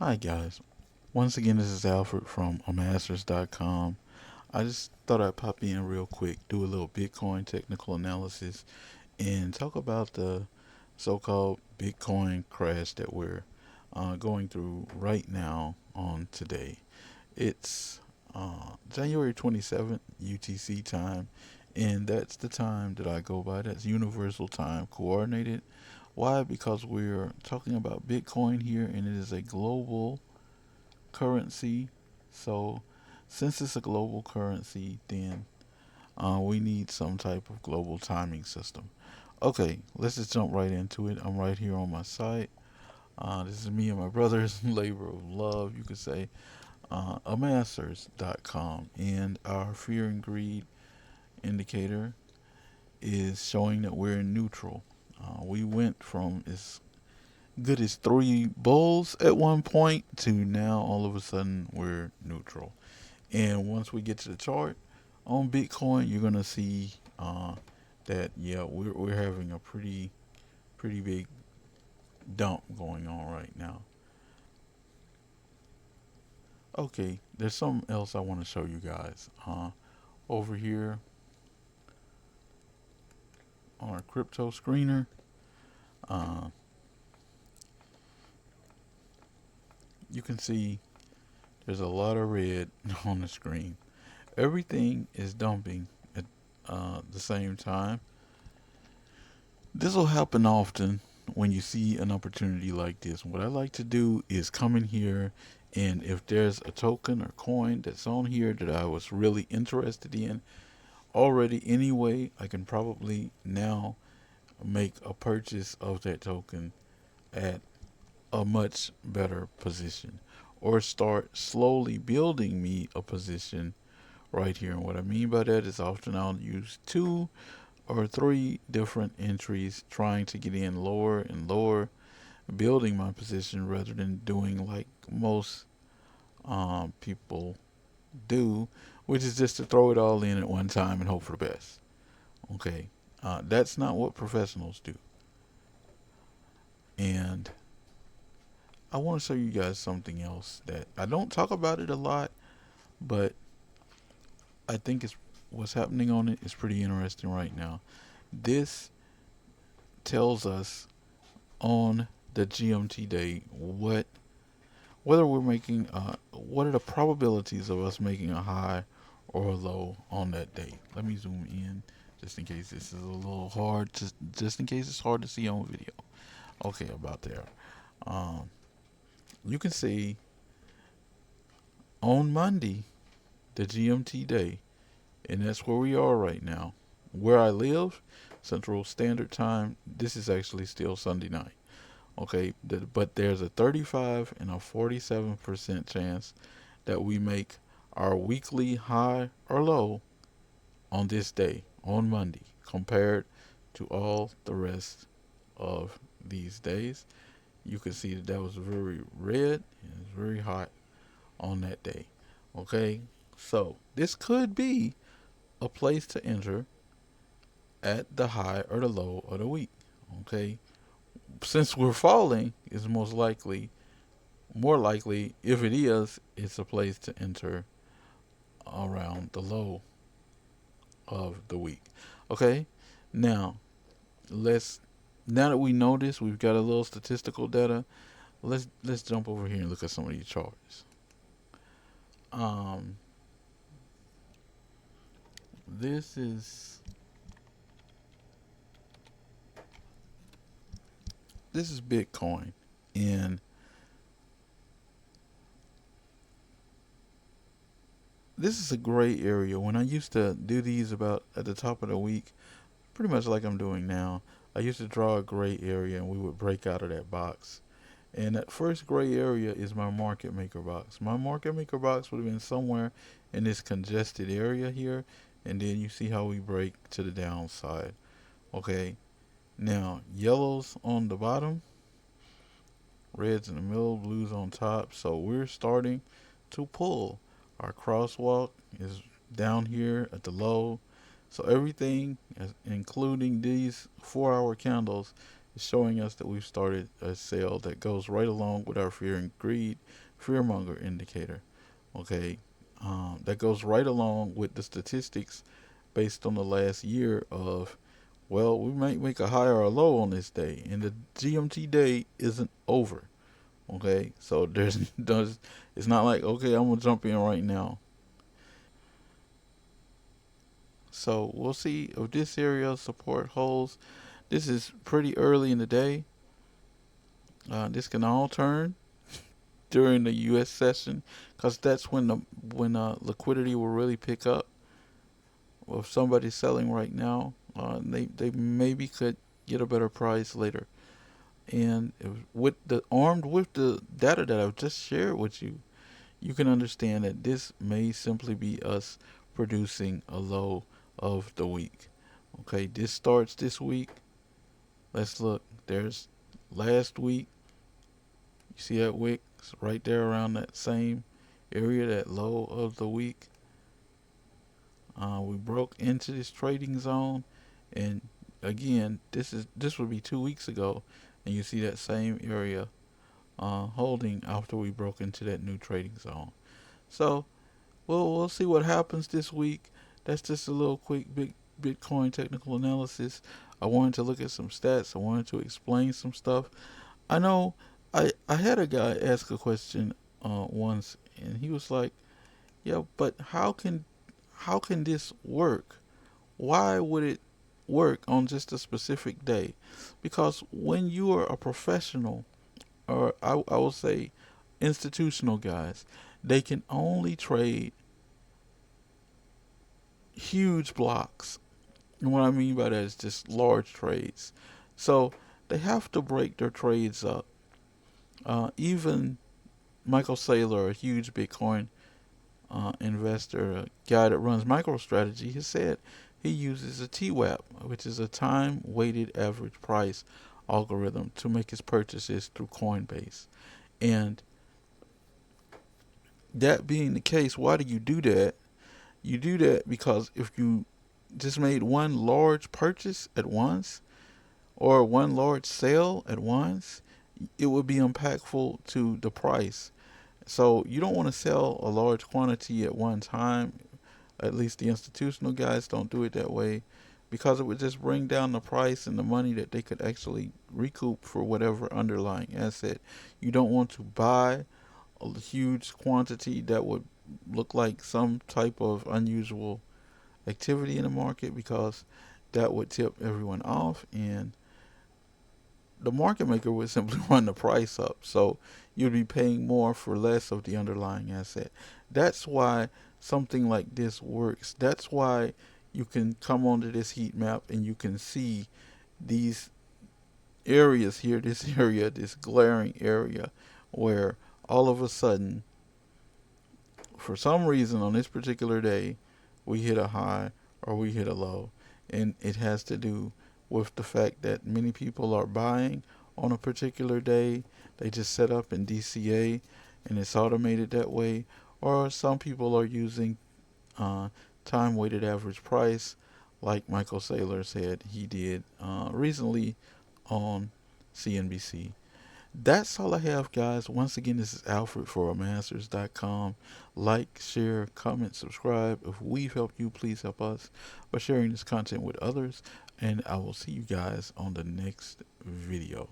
Hi guys. Once again, this is Alfred from Amassers.com. I just thought I'd pop in real quick, do a little Bitcoin technical analysis, and talk about the so-called Bitcoin crash that we're going through right now on today. It's January 27th UTC time, and that's the time that I go by. That's Universal Time Coordinated. Why? Because we're talking about Bitcoin here, and it is a global currency. So, since it's a global currency, then we need some type of global timing system. Okay, let's just jump right into it. I'm right here on my site. This is me and my brother's labor of love, you could say, Amassers.com. And our fear and greed indicator is showing that we're in neutral. We went from as good as three bulls at one point to now all of a sudden we're neutral. And once we get to the chart on Bitcoin, you're gonna see that yeah, we're having a pretty big dump going on right now. Okay, there's something else I want to show you guys. Over here on our crypto screener, uh, you can see there's a lot of red on the screen. Everything is dumping at the same time. This will happen often when you see an opportunity like this. What I like to do is come in here, and if there's a token or coin that's on here that I was really interested in already anyway, I can probably now make a purchase of that token at a much better position, or start slowly building me a position right here. And what I mean by that is often I'll use two or three different entries trying to get in lower and lower, building my position rather than doing like most people do, which is just to throw it all in at one time and hope for the best. Okay, that's not what professionals do. And I want to show you guys something else that I don't talk about it a lot, but I think it's what's happening on it is pretty interesting right now. This tells us on the GMT day whether we're making what are the probabilities of us making a high or a low on that day. Let me zoom in just in case this is a little hard to just in case it's hard to see on video. Okay, about there. Um, you can see on Monday the GMT day, and that's where we are right now. Where I live, Central Standard Time. This is actually still Sunday night. Okay, but there's a 35 and a 47% chance that we make our weekly high or low on this day, on Monday, compared to all the rest of these days. You can see that that was very red and very hot on that day. Okay, so this could be a place to enter at the high or the low of the week. Okay, since we're falling, is most likely more likely, if it is, it's a place to enter around the low of the week. Okay, now let's now that we know this, we've got a little statistical data. Let's jump over here and look at some of these charts. Um, this is this is Bitcoin, and this is a gray area. When I used to do these about at the top of the week, pretty much like I'm doing now, I used to draw a gray area and we would break out of that box. And that first gray area is my market maker box. My market maker box would have been somewhere in this congested area here. And then you see how we break to the downside. Okay. Now, yellows on the bottom, reds in the middle, blues on top. So we're starting to pull. Our crosswalk is down here at the low. So everything, including these 4 hour candles, It's showing us that we've started a sale that goes right along with our fear and greed, fear monger indicator. Okay, that goes right along with the statistics based on the last year of, well, we might make a high or a low on this day, and the GMT day isn't over. Okay, so it's not like, okay, I'm gonna jump in right now. So we'll see if this area of support holds. This is pretty early in the day. This can all turn during the U.S. session, because that's when the when liquidity will really pick up. Well, if somebody's selling right now, they maybe could get a better price later. And with the armed with the data that I've just shared with you, you can understand that this may simply be us producing a low of the week. Okay, this starts this week. Let's look. There's last week. You see that wick? It's right there around that same area, that low of the week. We broke into this trading zone, and again, this would be 2 weeks ago, and you see that same area holding after we broke into that new trading zone. So we'll see what happens this week. That's just a little quick big Bitcoin technical analysis. I wanted to look at some stats. I wanted to explain some stuff. I know I had a guy ask a question once, and he was like, "Yeah, but how can this work? Why would it work on just a specific day?" Because when you are a professional, or I will say institutional guys, they can only trade huge blocks. And what I mean by that is just large trades. So they have to break their trades up. Even Michael Saylor, a huge Bitcoin investor, a guy that runs MicroStrategy, has said he uses a TWAP, which is a time weighted average price algorithm, to make his purchases through Coinbase. And that being the case, why do you do that? You do that because if you just made one large purchase at once or one large sale at once, it would be impactful to the price. So you don't want to sell a large quantity at one time. At least the institutional guys don't do it that way, because it would just bring down the price and the money that they could actually recoup for whatever underlying asset. You don't want to buy a huge quantity that would look like some type of unusual activity in the market, because that would tip everyone off, and the market maker would simply run the price up. So you'd be paying more for less of the underlying asset. That's why something like this works. That's why you can come onto this heat map and you can see these areas here, this area, this glaring area, where all of a sudden, for some reason on this particular day, we hit a high or we hit a low. And it has to do with the fact that many people are buying on a particular day. They just set up in DCA and it's automated that way. Or some people are using time weighted average price, like Michael Saylor said he did recently on CNBC. That's all I have, guys. Once again, this is Alfred for Amassers.com. Like, share, comment, subscribe. If we've helped you, please help us by sharing this content with others. And I will see you guys on the next video.